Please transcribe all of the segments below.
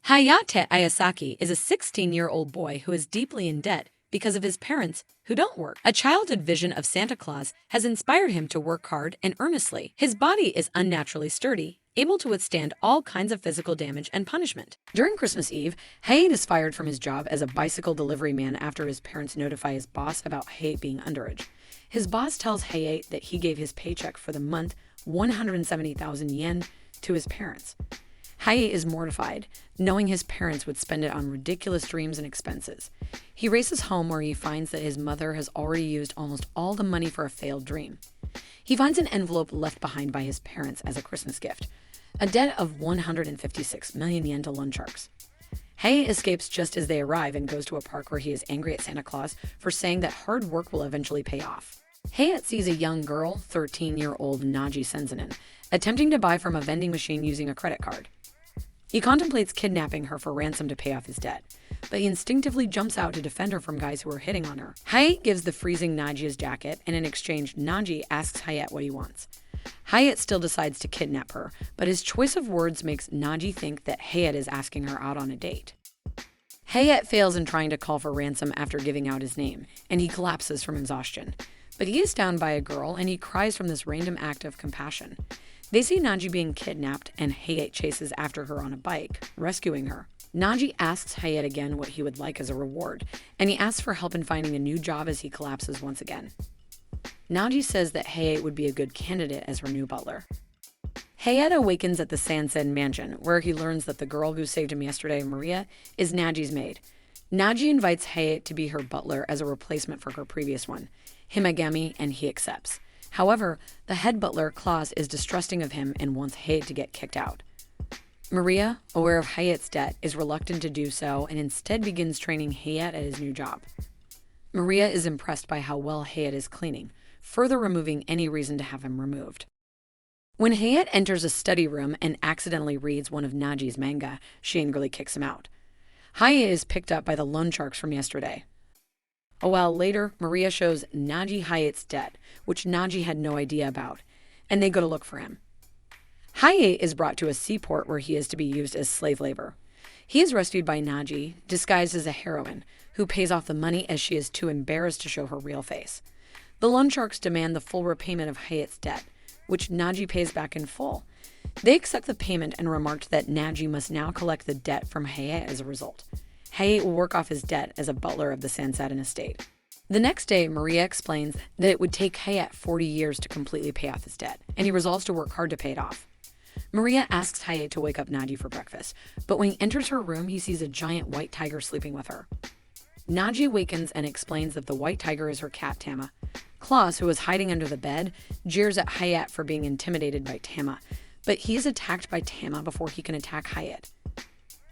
Hayate Ayasaki is a 16-year-old boy who is deeply in debt because of his parents who don't work. A childhood vision of Santa Claus has inspired him to work hard and earnestly. His body is unnaturally sturdy, able to withstand all kinds of physical damage and punishment. During Christmas Eve, Hayate is fired from his job as a bicycle delivery man after his parents notify his boss about Hayate being underage. His boss tells Hayate that he gave his paycheck for the month, 170,000 yen, to his parents. Hayate is mortified, knowing his parents would spend it on ridiculous dreams and expenses. He races home where he finds that his mother has already used almost all the money for a failed dream. He finds an envelope left behind by his parents as a Christmas gift, a debt of 156 million yen to loan sharks. Hayate escapes just as they arrive and goes to a park where he is angry at Santa Claus for saying that hard work will eventually pay off. Hayate sees a young girl, 13-year-old Naji Senzanen, attempting to buy from a vending machine using a credit card. He contemplates kidnapping her for ransom to pay off his debt, but he instinctively jumps out to defend her from guys who are hitting on her. Hayate gives the freezing Naji his jacket, and in exchange, Naji asks Hayate what he wants. Hayate still decides to kidnap her, but his choice of words makes Naji think that Hayate is asking her out on a date. Hayate fails in trying to call for ransom after giving out his name, and he collapses from exhaustion. But he is downed by a girl, and he cries from this random act of compassion. They see Naji being kidnapped, and Hayate chases after her on a bike, rescuing her. Naji asks Hayate again what he would like as a reward, and he asks for help in finding a new job as he collapses once again. Naji says that Hayate would be a good candidate as her new butler. Hayate awakens at the Sansen mansion, where he learns that the girl who saved him yesterday, Maria, is Naji's maid. Naji invites Hayate to be her butler as a replacement for her previous one, Himagami, and he accepts. However, the head butler, Klaus, is distrusting of him and wants Hayate to get kicked out. Maria, aware of Hayate's debt, is reluctant to do so and instead begins training Hayate at his new job. Maria is impressed by how well Hayate is cleaning, further removing any reason to have him removed. When Hayate enters a study room and accidentally reads one of Naji's manga, she angrily kicks him out. Hayate is picked up by the loan sharks from yesterday. A while later, Maria shows Naji Hayate's debt, which Naji had no idea about, and they go to look for him. Hayate is brought to a seaport where he is to be used as slave labor. He is rescued by Naji, disguised as a heroine, who pays off the money as she is too embarrassed to show her real face. The loan sharks demand the full repayment of Hayate's debt, which Naji pays back in full. They accept the payment and remarked that Naji must now collect the debt from Hayate as a result. Hayate will work off his debt as a butler of the Sansaden estate. The next day, Maria explains that it would take Hayate 40 years to completely pay off his debt, and he resolves to work hard to pay it off. Maria asks Hayate to wake up Naji for breakfast, but when he enters her room, he sees a giant white tiger sleeping with her. Naji awakens and explains that the white tiger is her cat, Tama. Klaus, who is hiding under the bed, jeers at Hayate for being intimidated by Tama, but he is attacked by Tama before he can attack Hayate.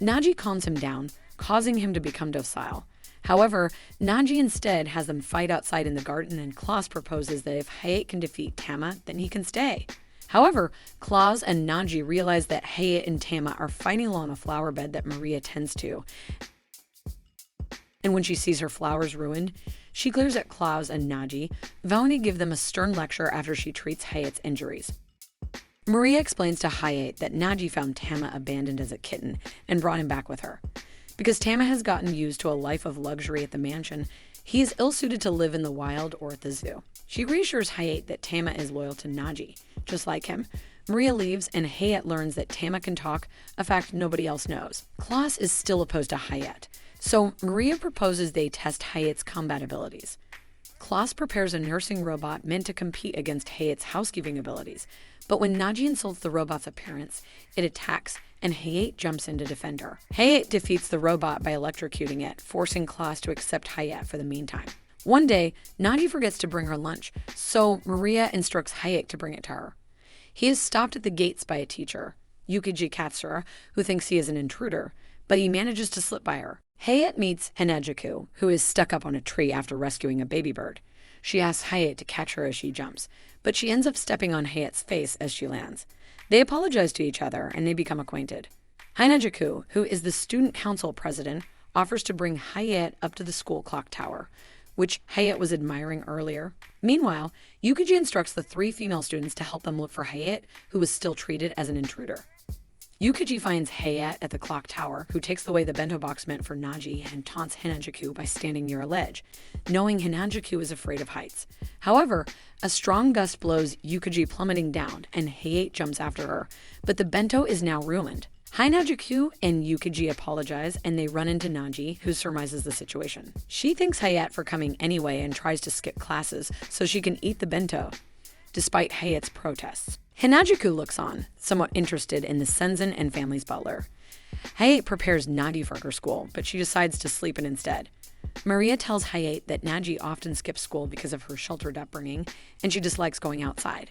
Naji calms him down, causing him to become docile. However, Naji instead has them fight outside in the garden, and Klaus proposes that if Hayate can defeat Tama, then he can stay. However, Klaus and Naji realize that Hayate and Tama are fighting along a flower bed that Maria tends to, and when she sees her flowers ruined, she glares at Klaus and Naji, vowing to give them a stern lecture after she treats Hayate's injuries. Maria explains to Hayate that Naji found Tama abandoned as a kitten and brought him back with her. Because Tama has gotten used to a life of luxury at the mansion, he is ill-suited to live in the wild or at the zoo. She reassures Hayate that Tama is loyal to Naji, just like him. Maria leaves, and Hayate learns that Tama can talk, a fact nobody else knows. Klaus is still opposed to Hayate, so Maria proposes they test Hayate's combat abilities. Klaus prepares a nursing robot meant to compete against Hayate's housekeeping abilities, but when Naji insults the robot's appearance, it attacks, and Hayate jumps in to defend her. Hayate defeats the robot by electrocuting it, forcing Klaus to accept Hayate for the meantime. One day, Naji forgets to bring her lunch, so Maria instructs Hayate to bring it to her. He is stopped at the gates by a teacher, Yukiji Katsura, who thinks he is an intruder, but he manages to slip by her. Hayate meets Hanajuku, who is stuck up on a tree after rescuing a baby bird. She asks Hayate to catch her as she jumps, but she ends up stepping on Hayate's face as she lands. They apologize to each other, and they become acquainted. Hanajuku, who is the student council president, offers to bring Hayate up to the school clock tower, which Hayate was admiring earlier. Meanwhile, Yukiji instructs the 3 female students to help them look for Hayate, who was still treated as an intruder. Yukichi finds Hayat at the clock tower, who takes away the bento box meant for Naji and taunts Hinajuku by standing near a ledge, knowing Hinajuku is afraid of heights. However, a strong gust blows Yukichi plummeting down, and Hayat jumps after her, but the bento is now ruined. Hinajuku and Yukichi apologize, and they run into Naji, who surmises the situation. She thanks Hayat for coming anyway and tries to skip classes so she can eat the bento, despite Hayat's protests. Hinajuku looks on, somewhat interested in the Senzen and family's butler. Hayat prepares Naji for her school, but she decides to sleep in instead. Maria tells Hayat that Naji often skips school because of her sheltered upbringing, and she dislikes going outside.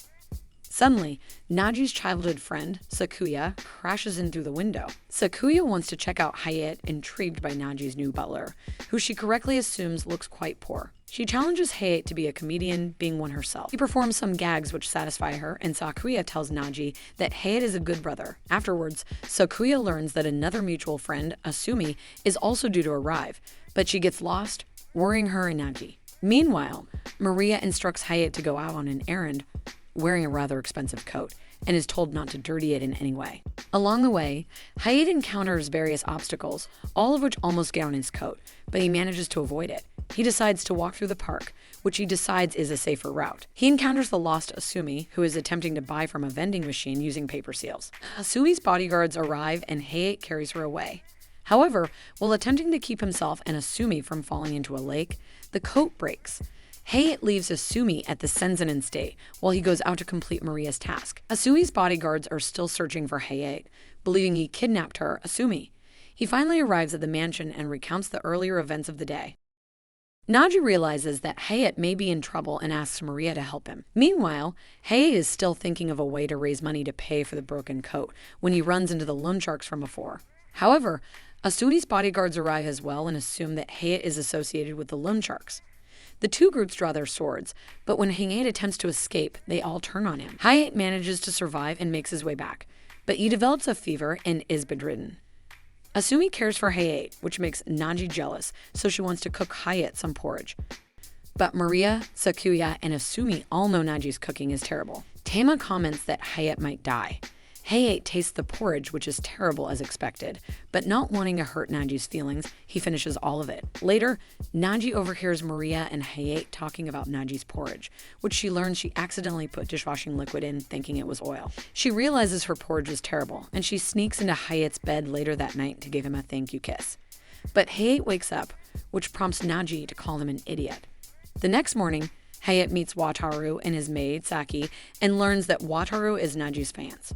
Suddenly, Naji's childhood friend, Sakuya, crashes in through the window. Sakuya wants to check out Hayat, intrigued by Naji's new butler, who she correctly assumes looks quite poor. She challenges Hayat to be a comedian, being one herself. He performs some gags which satisfy her, and Sakuya tells Naji that Hayat is a good brother. Afterwards, Sakuya learns that another mutual friend, Asumi, is also due to arrive, but she gets lost, worrying her and Naji. Meanwhile, Maria instructs Hayat to go out on an errand, wearing a rather expensive coat, and is told not to dirty it in any way. Along the way, Hayat encounters various obstacles, all of which almost get on his coat, but he manages to avoid it. He decides to walk through the park, which he decides is a safer route. He encounters the lost Asumi, who is attempting to buy from a vending machine using paper seals. Asumi's bodyguards arrive, and Hayat carries her away. However, while attempting to keep himself and Asumi from falling into a lake, the coat breaks. Hayat leaves Asumi at the Senzen estate while he goes out to complete Maria's task. Asumi's bodyguards are still searching for Hayat, believing he kidnapped her, Asumi. He finally arrives at the mansion and recounts the earlier events of the day. Naji realizes that Hayat may be in trouble and asks Maria to help him. Meanwhile, Hayat is still thinking of a way to raise money to pay for the broken coat when he runs into the loan sharks from before. However, Asumi's bodyguards arrive as well and assume that Hayat is associated with the loan sharks. The two groups draw their swords, but when Hayat attempts to escape, they all turn on him. Hayat manages to survive and makes his way back, but he develops a fever and is bedridden. Asumi cares for Hayat, which makes Naji jealous, so she wants to cook Hayat some porridge. But Maria, Sakuya, and Asumi all know Naji's cooking is terrible. Tama comments that Hayat might die. Hayat tastes the porridge, which is terrible as expected, but not wanting to hurt Naji's feelings, he finishes all of it. Later, Naji overhears Maria and Hayat talking about Naji's porridge, which she learns she accidentally put dishwashing liquid in, thinking it was oil. She realizes her porridge is terrible, and she sneaks into Hayat's bed later that night to give him a thank you kiss. But Hayat wakes up, which prompts Naji to call him an idiot. The next morning, Hayat meets Wataru and his maid, Saki, and learns that Wataru is Naji's fans.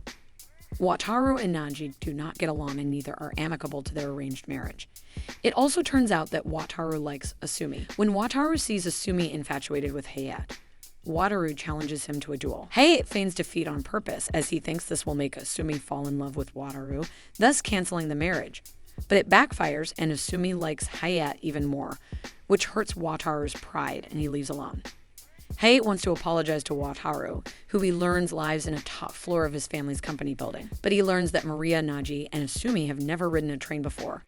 Wataru and Naji do not get along and neither are amicable to their arranged marriage. It also turns out that Wataru likes Asumi. When Wataru sees Asumi infatuated with Hayat, Wataru challenges him to a duel. Hayat feigns defeat on purpose as he thinks this will make Asumi fall in love with Wataru, thus canceling the marriage. But it backfires and Asumi likes Hayat even more, which hurts Wataru's pride and he leaves alone. Hayat wants to apologize to Wataru, who he learns lives in a top floor of his family's company building. But he learns that Maria, Naji, and Asumi have never ridden a train before.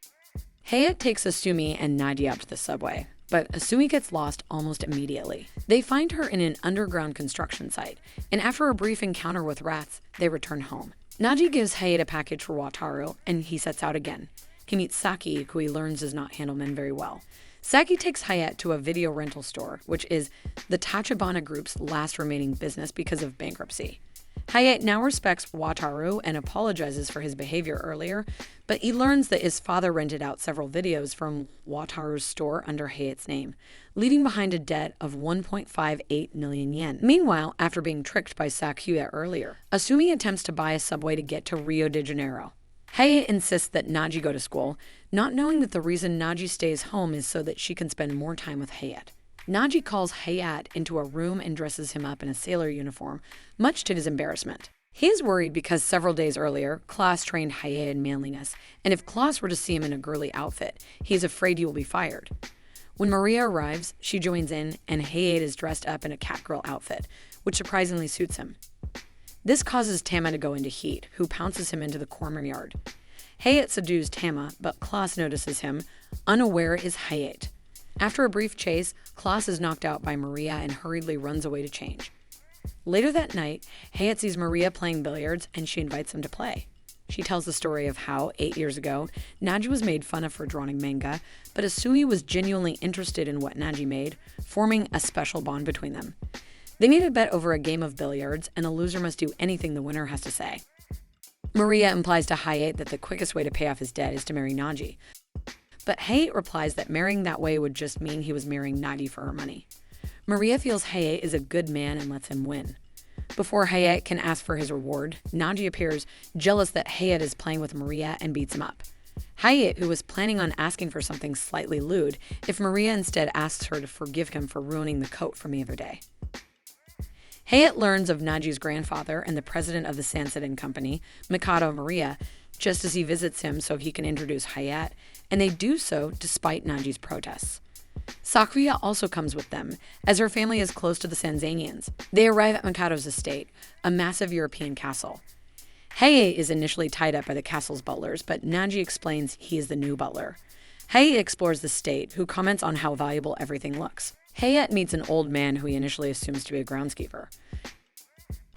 Hayat takes Asumi and Naji up to the subway, but Asumi gets lost almost immediately. They find her in an underground construction site, and after a brief encounter with rats, they return home. Naji gives Hayat a package for Wataru, and he sets out again. He meets Saki, who he learns does not handle men very well. Saki takes Hayat to a video rental store, which is the Tachibana Group's last remaining business because of bankruptcy. Hayat now respects Wataru and apologizes for his behavior earlier, but he learns that his father rented out several videos from Wataru's store under Hayat's name, leaving behind a debt of 1.58 million yen. Meanwhile, after being tricked by Sakuya earlier, Asumi attempts to buy a subway to get to Rio de Janeiro. Hayat insists that Naji go to school, not knowing that the reason Naji stays home is so that she can spend more time with Hayat. Naji calls Hayat into a room and dresses him up in a sailor uniform, much to his embarrassment. He is worried because several days earlier, Klaas trained Hayat in manliness, and if Klaas were to see him in a girly outfit, he is afraid he will be fired. When Maria arrives, she joins in, and Hayat is dressed up in a catgirl outfit, which surprisingly suits him. This causes Tama to go into heat, who pounces him into the courtyard. Hayat subdues Tama, but Klaas notices him. Unaware is Hayat. After a brief chase, Klaas is knocked out by Maria and hurriedly runs away to change. Later that night, Hayat sees Maria playing billiards and she invites him to play. She tells the story of how, 8 years ago, Naji was made fun of for drawing manga, but Asui was genuinely interested in what Naji made, forming a special bond between them. They made a bet over a game of billiards, and the loser must do anything the winner has to say. Maria implies to Hayate that the quickest way to pay off his debt is to marry Naji. But Hayate replies that marrying that way would just mean he was marrying Naji for her money. Maria feels Hayate is a good man and lets him win. Before Hayate can ask for his reward, Naji appears, jealous that Hayate is playing with Maria, and beats him up. Hayate, who was planning on asking for something slightly lewd, if Maria instead asks her to forgive him for ruining the coat from the other day. Hayate learns of Naji's grandfather and the president of the Sanseiden Company, Mikado Maria, just as he visits him so he can introduce Hayate, and they do so despite Naji's protests. Sakuya also comes with them, as her family is close to the Sanzanians. They arrive at Mikado's estate, a massive European castle. Hayate is initially tied up by the castle's butlers, but Naji explains he is the new butler. Hayate explores the state, who comments on how valuable everything looks. Hayate meets an old man who he initially assumes to be a groundskeeper.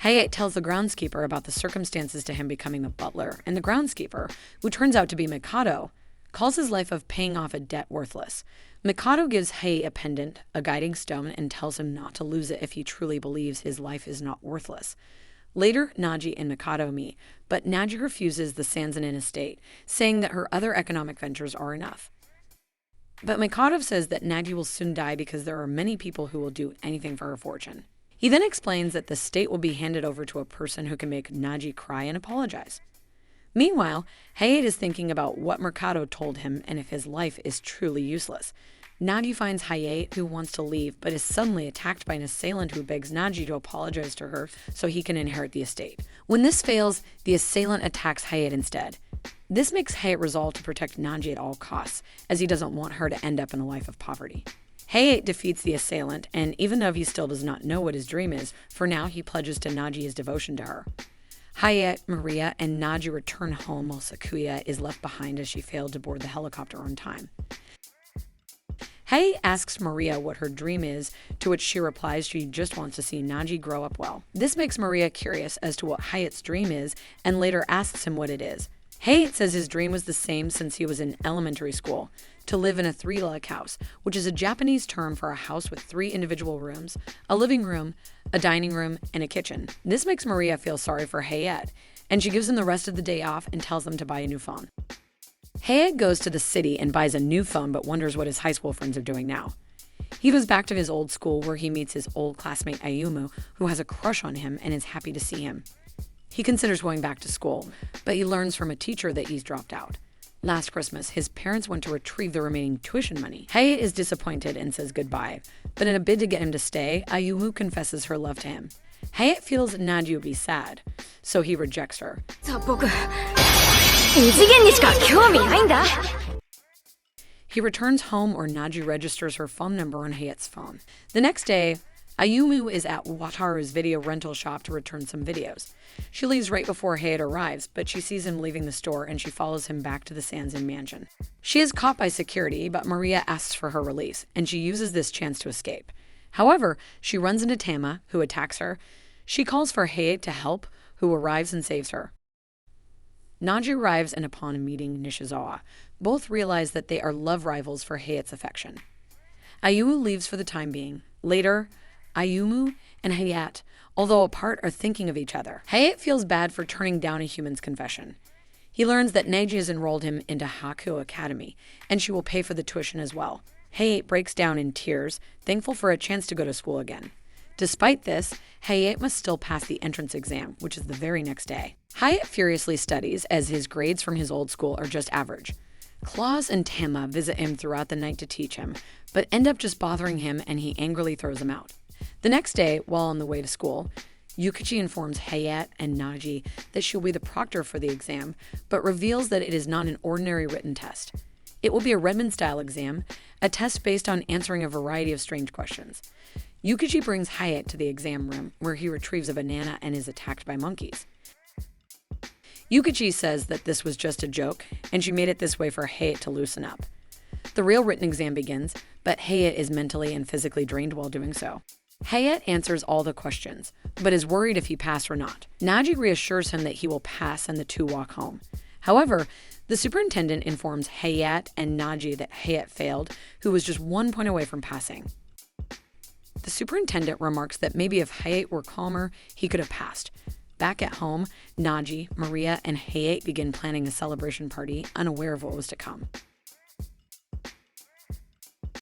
Hayate tells the groundskeeper about the circumstances to him becoming a butler, and the groundskeeper, who turns out to be Mikado, calls his life of paying off a debt worthless. Mikado gives Hayate a pendant, a guiding stone, and tells him not to lose it if he truly believes his life is not worthless. Later, Naji and Mikado meet, but Naji refuses the Sanseiden estate, saying that her other economic ventures are enough. But Mikado says that Naji will soon die because there are many people who will do anything for her fortune. He then explains that the state will be handed over to a person who can make Naji cry and apologize. Meanwhile, Hayate is thinking about what Mikado told him and if his life is truly useless. Naji finds Hayate, who wants to leave, but is suddenly attacked by an assailant who begs Naji to apologize to her so he can inherit the estate. When this fails, the assailant attacks Hayate instead. This makes Hayate resolve to protect Naji at all costs, as he doesn't want her to end up in a life of poverty. Hayate defeats the assailant, and even though he still does not know what his dream is, for now he pledges to Naji his devotion to her. Hayate, Maria, and Naji return home while Sakuya is left behind as she failed to board the helicopter on time. Hayate asks Maria what her dream is, to which she replies she just wants to see Naji grow up well. This makes Maria curious as to what Hayate's dream is, and later asks him what it is. Hayate says his dream was the same since he was in elementary school, to live in a three-lek house, which is a Japanese term for a house with 3 individual rooms, a living room, a dining room, and a kitchen. This makes Maria feel sorry for Hayate, and she gives him the rest of the day off and tells him to buy a new phone. Hayate goes to the city and buys a new phone but wonders what his high school friends are doing now. He goes back to his old school where he meets his old classmate Ayumu, who has a crush on him and is happy to see him. He considers going back to school, but he learns from a teacher that he's dropped out. Last Christmas, his parents went to retrieve the remaining tuition money. Hayate is disappointed and says goodbye, but in a bid to get him to stay, Ayumu confesses her love to him. Hayate feels Naji would be sad, so he rejects her. He returns home where Naji registers her phone number on Hayate's phone. The next day, Ayumu is at Wataru's video rental shop to return some videos. She leaves right before Hayate arrives, but she sees him leaving the store and she follows him back to the Sanseiden mansion. She is caught by security, but Maria asks for her release, and she uses this chance to escape. However, she runs into Tama, who attacks her. She calls for Hayate to help, who arrives and saves her. Naji arrives, and upon meeting Nishizawa, both realize that they are love rivals for Hayate's affection. Ayumu leaves for the time being. Later, Ayumu and Hayate, although apart, are thinking of each other. Hayate feels bad for turning down a human's confession. He learns that Neji has enrolled him into Haku Academy, and she will pay for the tuition as well. Hayate breaks down in tears, thankful for a chance to go to school again. Despite this, Hayate must still pass the entrance exam, which is the very next day. Hayate furiously studies, as his grades from his old school are just average. Claus and Tama visit him throughout the night to teach him, but end up just bothering him, and he angrily throws them out. The next day, while on the way to school, Yukichi informs Hayate and Naji that she'll be the proctor for the exam, but reveals that it is not an ordinary written test. It will be a Redmond-style exam, a test based on answering a variety of strange questions. Yukichi brings Hayate to the exam room, where he retrieves a banana and is attacked by monkeys. Yukichi says that this was just a joke, and she made it this way for Hayate to loosen up. The real written exam begins, but Hayate is mentally and physically drained while doing so. Hayat answers all the questions, but is worried if he passed or not. Naji reassures him that he will pass and the two walk home. However, the superintendent informs Hayat and Naji that Hayat failed, who was just 1 point away from passing. The superintendent remarks that maybe if Hayat were calmer, he could have passed. Back at home, Naji, Maria, and Hayat begin planning a celebration party, unaware of what was to come.